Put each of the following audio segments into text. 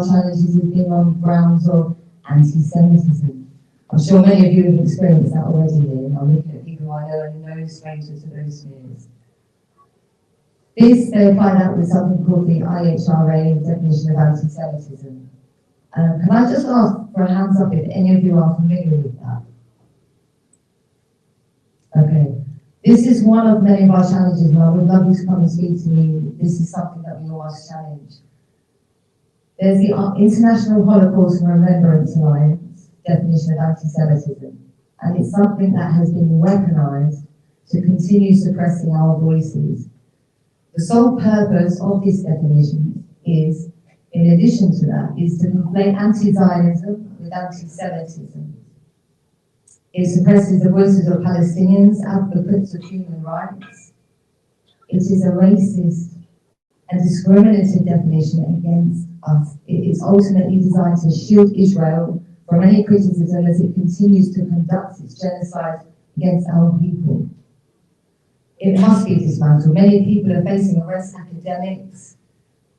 challenges have been on grounds of anti-Semitism. I'm sure many of you have experienced that already, and I'm looking at people I know and no stranger to those fears. This, they apply that with something called the IHRA definition of anti-Semitism. Can I just ask for a hands up if any of you are familiar with that? Okay. This is one of many of our challenges, and I would love you to come and speak to me. This is something that we all must challenge. There's the International Holocaust and Remembrance Alliance definition of anti-Semitism, and it's something that has been weaponized to continue suppressing our voices. The sole purpose of this definition is, in addition to that, is to conflate anti-Zionism with anti-Semitism. It suppresses the voices of Palestinians, advocates of human rights. It is a racist and discriminative definition against us. It is ultimately designed to shield Israel from any criticism as it continues to conduct its genocide against our people. It must be dismantled. Many people are facing arrest, academics,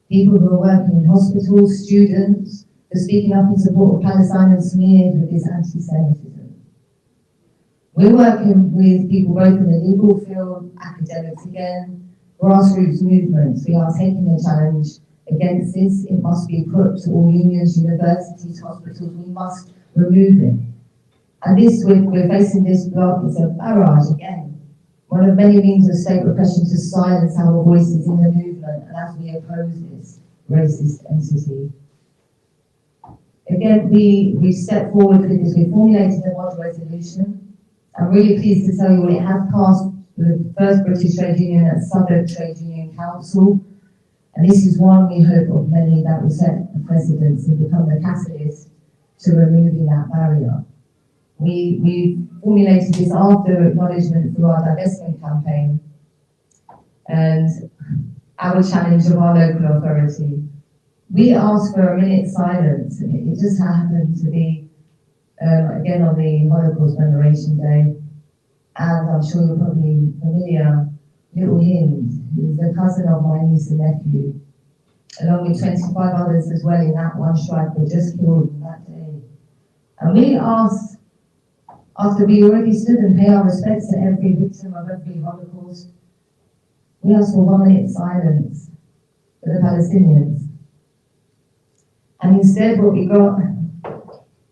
people who are working in hospitals, students, for speaking up in support of Palestine and smeared with this anti-Semitism. We're working with people both in the legal field, academics again, grassroots movements. We are taking a challenge against this. It must be put to all unions, universities, hospitals. We must remove it. And this, we're facing this block, it's a barrage again. One of many means of state repression to silence our voices in the movement and as we oppose this racist entity. Again, we stepped forward with this. We formulated a model resolution. I'm really pleased to tell you it has passed the first British Trade Union at Southern Trade Union Council. And this is one, we hope, of many that will set a precedent and become the catalyst to removing that barrier. We formulated this after acknowledgement through our divestment campaign and our challenge of our local authority. We asked for a minute's silence, and it just happened to be again on the Holocaust Commemoration Day, and I'm sure you're probably familiar, Little Hind, who's the cousin of my niece and nephew, along with 25 others as well in that one strike, were just killed that day. And we asked, after we already stood and paid our respects to every victim of every Holocaust, we asked for 1 minute silence for the Palestinians. And instead what we got,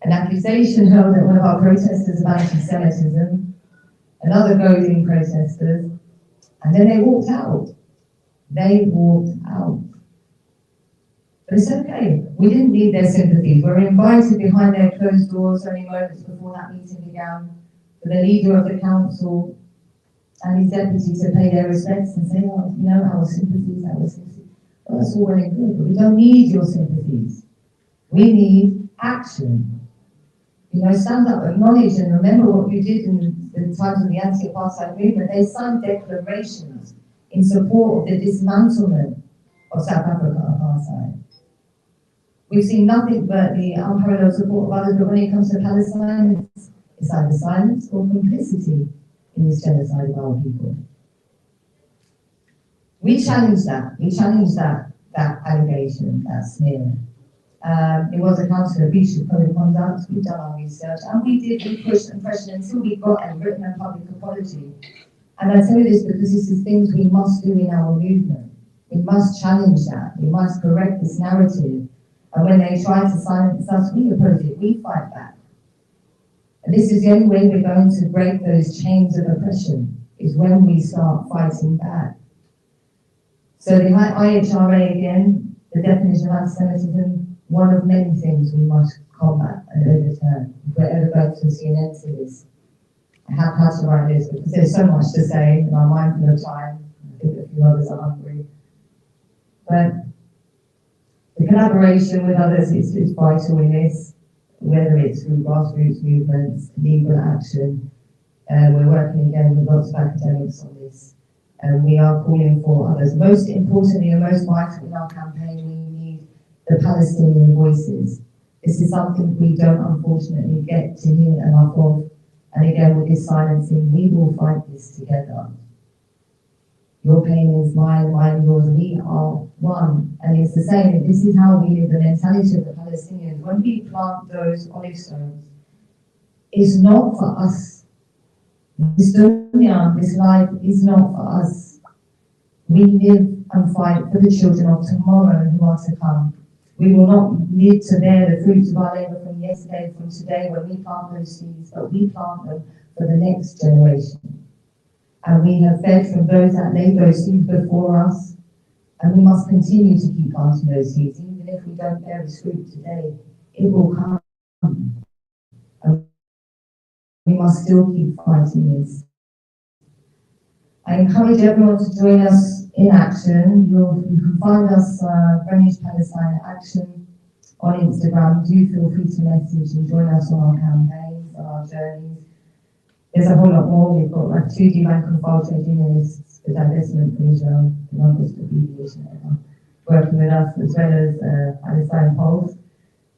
an accusation hurled at one of our protesters of anti-Semitism, another goading protesters, and then they walked out. They walked out. But it's okay. We didn't need their sympathies. We were invited behind their closed doors only moments before that meeting began for the leader of the council and his deputy to pay their respects and say, oh, you know, our sympathies. Well, that's all well and good, but we don't need your sympathies. We need action. You know, stand up, acknowledge and remember what you did in the times of the anti-apartheid movement. They signed declarations in support of the dismantlement of South Africa apartheid. We've seen nothing but the unparalleled support of others, but when it comes to Palestine, it's either silence or complicity in this genocide of our people. We challenged that. We challenged that allegation, that smear. It was a council of breach of code of conduct. We've done our research, and we pushed and pressured until we got a written and public apology. And I tell you this because this is things we must do in our movement. We must challenge that. We must correct this narrative. And when they try to silence us, we oppose it. We fight back. And this is the only way we're going to break those chains of oppression, is when we start fighting back. So the IHRA, again, the definition of anti-Semitism, one of many things we must combat and overturn if we're ever going to see an end to this. I have had to write this because there's so much to say and I'm mindful of time. I think a few others are hungry. But the collaboration with others is vital in this, whether it's through grassroots movements, legal action. We're working again with lots of academics on this. And we are calling for others. Most importantly and most vital in our campaign, we need the Palestinian voices. This is something we don't unfortunately get to hear enough of. And again, with this silencing, we will fight this together. Your pain is mine, mine yours. We are one. And it's the same, this is how we live, the mentality of the Palestinians. When we plant those olive stones, it's not for us. This dunya, this life is not for us. We live and fight for the children of tomorrow who are to come. We will not live to bear the fruits of our labour from yesterday, from today, when we plant those seeds, but we plant them for the next generation. And we have fed from those that laid those seeds before us, and we must continue to keep planting those seeds. Even if we don't bear its fruit today, it will come. And we must still keep fighting this. I encourage everyone to join us in action. You can find us, Greenwich Palestine Action, on Instagram. Do feel free to message and join us on our campaigns, on our journeys. There's a whole lot more. We've got like 2D rank and file trade unionists, the divestment for Israel, the numbers for abbreviation, working with us, as well as Palestine Pulse,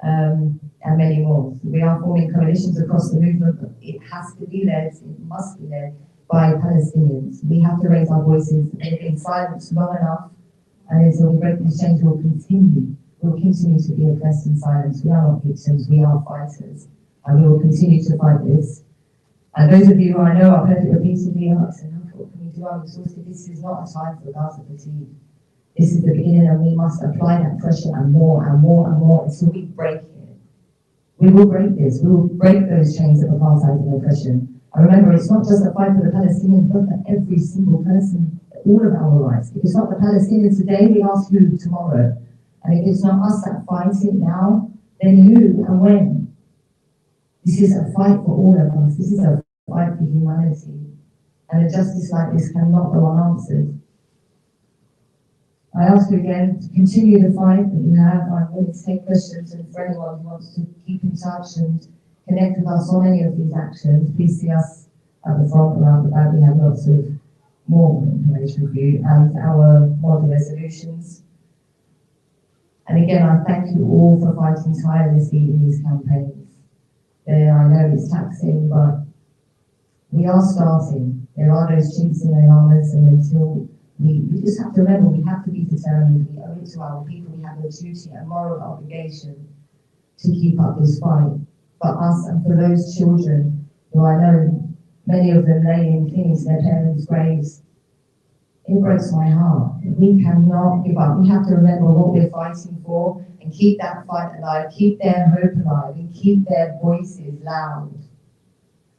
and many more. So we are forming coalitions across the movement, but it has to be led, it must be led by Palestinians. We have to raise our voices. They've been silenced long enough, and until we break this change, we'll continue to be oppressed in silence. We are not victims, we are fighters, and we will continue to fight this. And those of you who I know have heard it repeatedly, I said, what can we do? I'm exhausted. This is not a time for Gaza fatigue. This is the beginning, and we must apply that pressure and more and more and more until we break it. We will break this. We will break those chains of apartheid and oppression. And remember, it's not just a fight for the Palestinians, but for every single person, all of our rights. If it's not the Palestinians today, we ask who tomorrow. And if it's not us that fight it now, then who and when? This is a fight for all of us. This is a fight for humanity. And a justice like this cannot go unanswered. I ask you again to continue the fight that you have. I'm willing to take questions, and for anyone who wants to keep in touch and connect with us on any of these actions, please see us at the front around the back. We have lots of more information for you and our model resolutions. And again, I thank you all for fighting tirelessly in these campaigns. I know it's taxing, but we are starting. There are those chinks in their armours, and until we just have to remember, we have to be determined. We owe it to our people. We have a duty, a moral obligation to keep up this fight for us and for those children who I know many of them lay in things, their parents' graves. It breaks my heart. We cannot give up. We have to remember what we're fighting for and keep that fight alive, keep their hope alive, and keep their voices loud.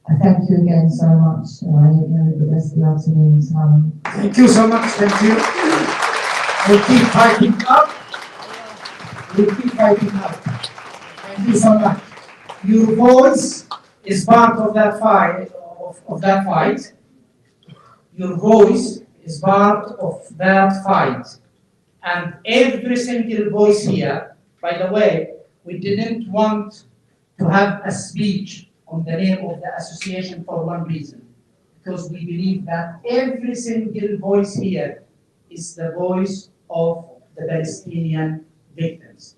I thank you again so much, and I hope you have the rest of the afternoon. Thank you so much. Thank you. We'll keep fighting up. We'll keep fighting up. Thank you so much. Your voice is part of that fight. Your voice is part of that fight. And every single voice here, by the way, we didn't want to have a speech on the name of the association for one reason, because we believe that every single voice here is the voice of the Palestinian victims.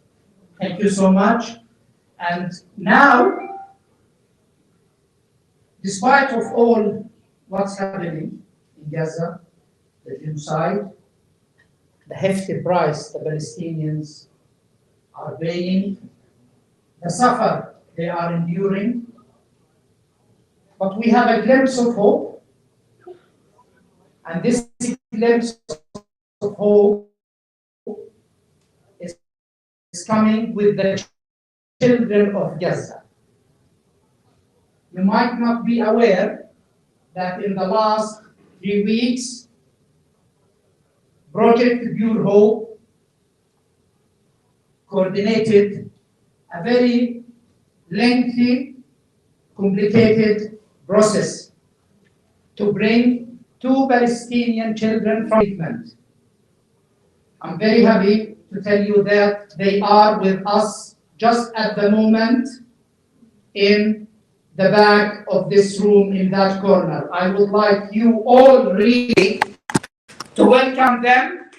Thank you so much. And now, despite of all what's happening in Gaza, the genocide, the hefty price the Palestinians are paying, the suffer they are enduring, but we have a glimpse of hope, and this glimpse of hope is coming with the children of Gaza. You might not be aware that in the last 3 weeks, Project Pure Hope coordinated a very lengthy, complicated process to bring 2 Palestinian children from treatment. I'm very happy to tell you that they are with us just at the moment in the back of this room in that corner. I would like you all really to welcome them,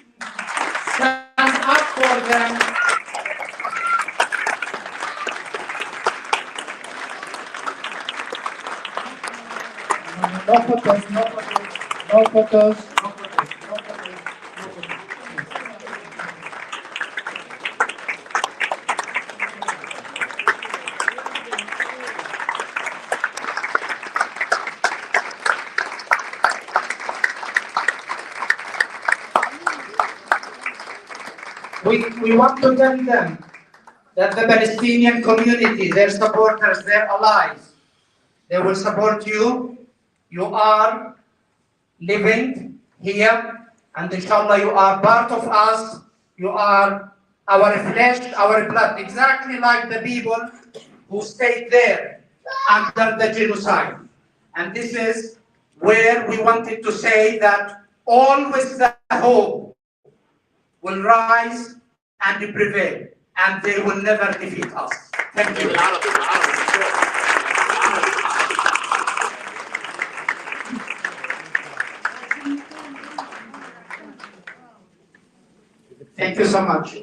stand up for them. No photos, no photos, no photos, no photos, no photos, no photos. We want to tell them that the Palestinian community, their supporters, their allies, they will support you. You are living here, and inshallah you are part of us. You are our flesh, our blood, exactly like the people who stayed there under the genocide. And this is where we wanted to say that always the hope will rise and prevail, and they will never defeat us. Thank you. Thank you so much.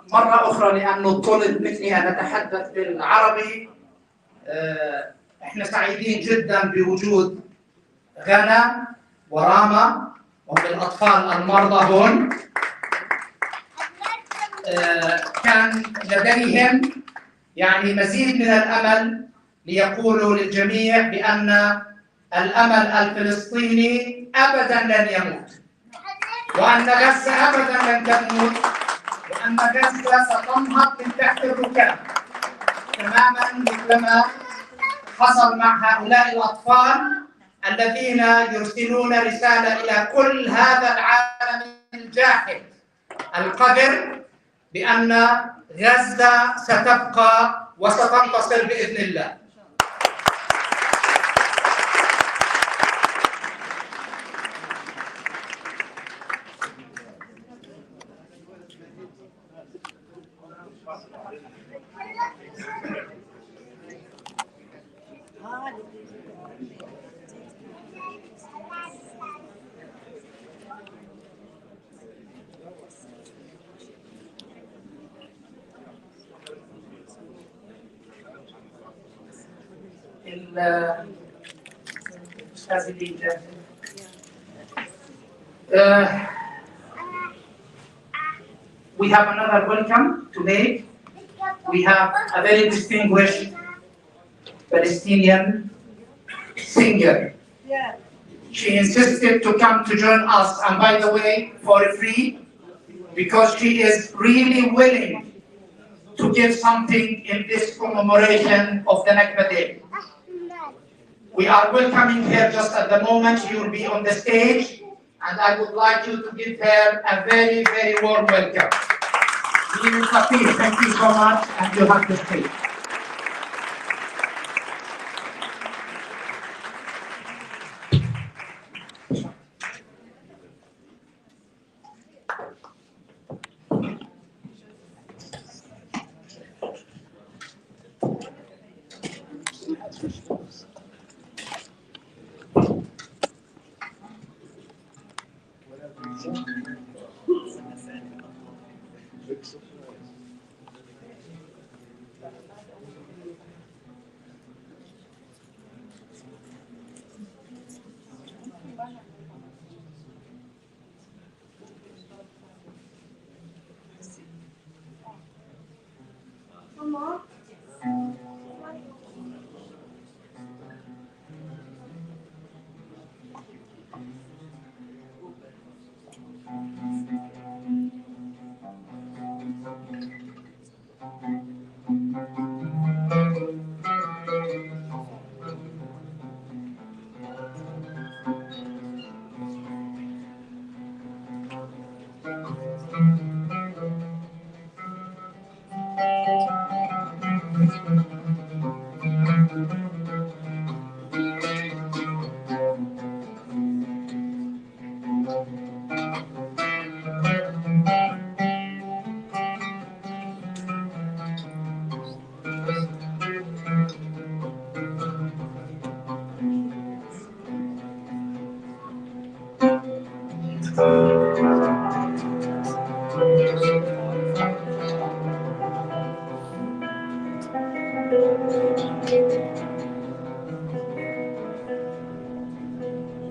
مرة أخرى لأنه طلب مني أن أتحدث بالعربي، إحنا سعيدين جدا بوجود غانا وراما وبالأطفال المرضى هون. كان لديهم يعني مزيد من الأمل ليقولوا للجميع بأن الأمل الفلسطيني أبدا لن يموت، وأن غزة أبدا لن تموت، وأن غزة ستنهض من تحت الركاب، تماما مثلما حصل مع هؤلاء الأطفال الذين يرسلون رسالة إلى كل هذا العالم الجاحد القذر بأن غزة ستبقى وستنتصر بإذن الله. We have another welcome to make. We have a very distinguished Palestinian singer. She insisted to come to join us, and by the way, for free, because she is really willing to give something in this commemoration of the Nakba Day. We are welcoming her just at the moment. She will be on the stage, and I would like you to give her a very, very warm welcome. Thank you so much, and you have the stage.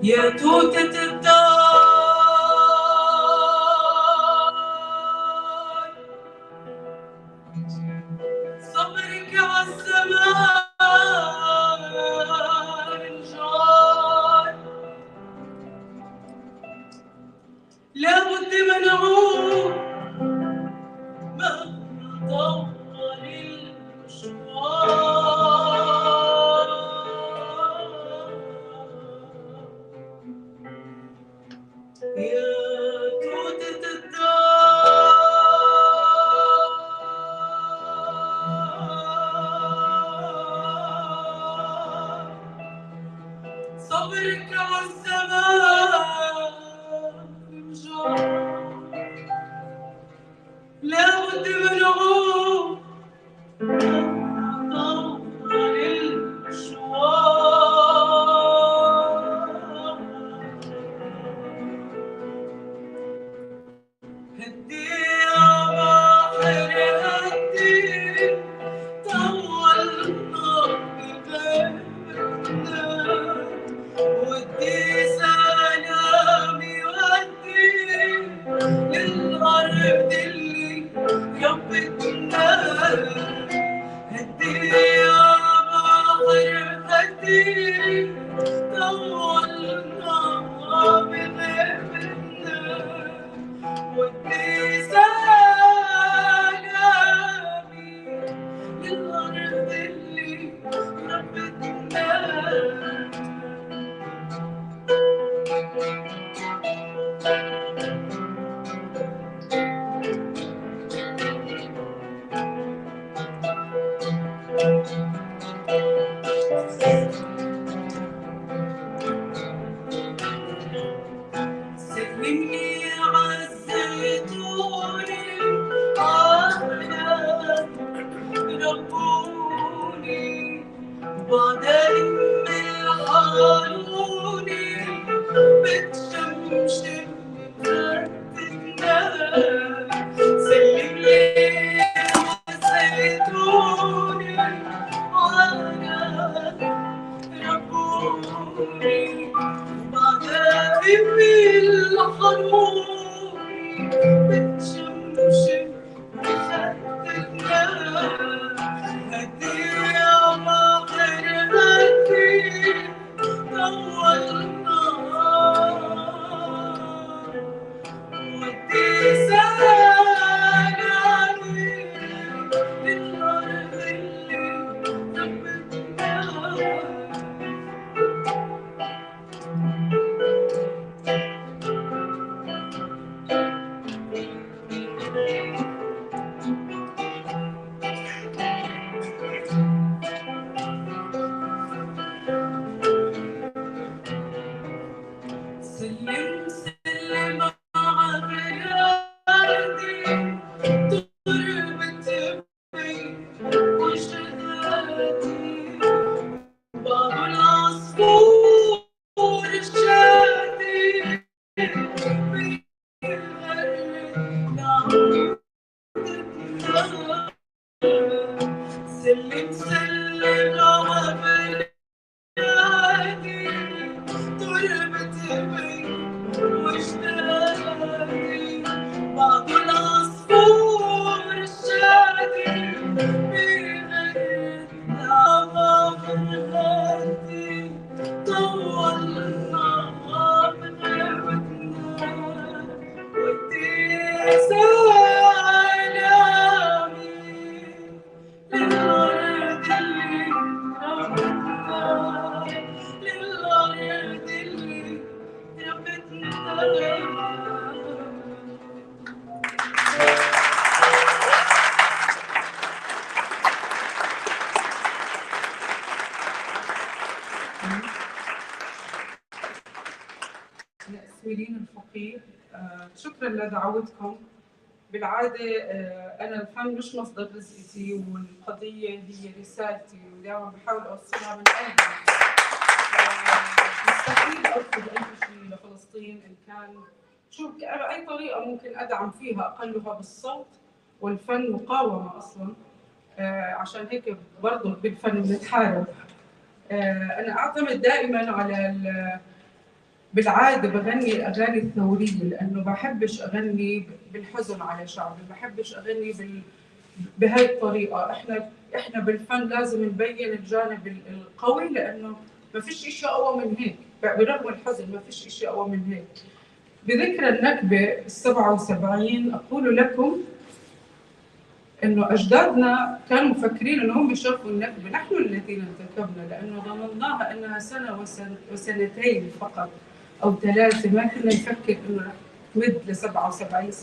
يا توتة الدار صبرك عالزمان يا توتة الدار صبرك عالزمان بمشاركة لابد من عود طول المشوار هدي يا بحر هدي طولنا بغيبتنا ودي سلامي ودي للأرض اللي ربتنا هدي يا بحر هدي طولنا بغيبتنا ودي سلامي للأرض اللي ربتنا سلمني عالزيتوني عالم ربوني وبعدين من حالوني بتشمشم بفتنا سلمني عالزيتوني عالم ربوني وبعدين من حالوني بتشمشم بفتنا هدي يا بحر هدي طولنا ودي سلامي للأرض اللي ربتنا سلم سلم عبرادي تربت بي وجداتي باب العصفور الشادي سلم سلم عبرادي تربت بي وجداتي بعض العصفور الشادي بغير غرغرتي طولنا بغيبتنا ودي سلامي للأرض اللي ربتنا للأرض اللي ربتنا الأسولين الفقير شكرا لدعوتكم. بالعادة أنا الفن مش مصدر رزقتي والقضية هي رسالتي ودائما بحاول أوصلها من قلبي. مستحيل أرفض أي شيء لفلسطين إن كان شو أي طريقة ممكن أدعم فيها أقلها بالصوت والفن مقاومة أصلا. عشان هيك برضه بالفن بنتحارب. أنا أعتمد دائما على بالعادة بغني الأغاني الثورية لأنه بحبش أغني بالحزن على شعبي، بحبش أغني بهاي الطريقة. إحنا بالفن لازم نبين الجانب القوي لأنه ما فيش إشي أقوى من هيك، برغم الحزن ما فيش إشي أقوى من هيك. بذكرى النكبة 77 أقول لكم إنه أجدادنا كانوا مفكرين إنهم بيشوفوا النكبة، نحن الذين ارتكبنا لأنه ظنناها إنها سنة وسنتين فقط، أو 3 ما كنا نفكر إنه رح تمد ل 77 سنة.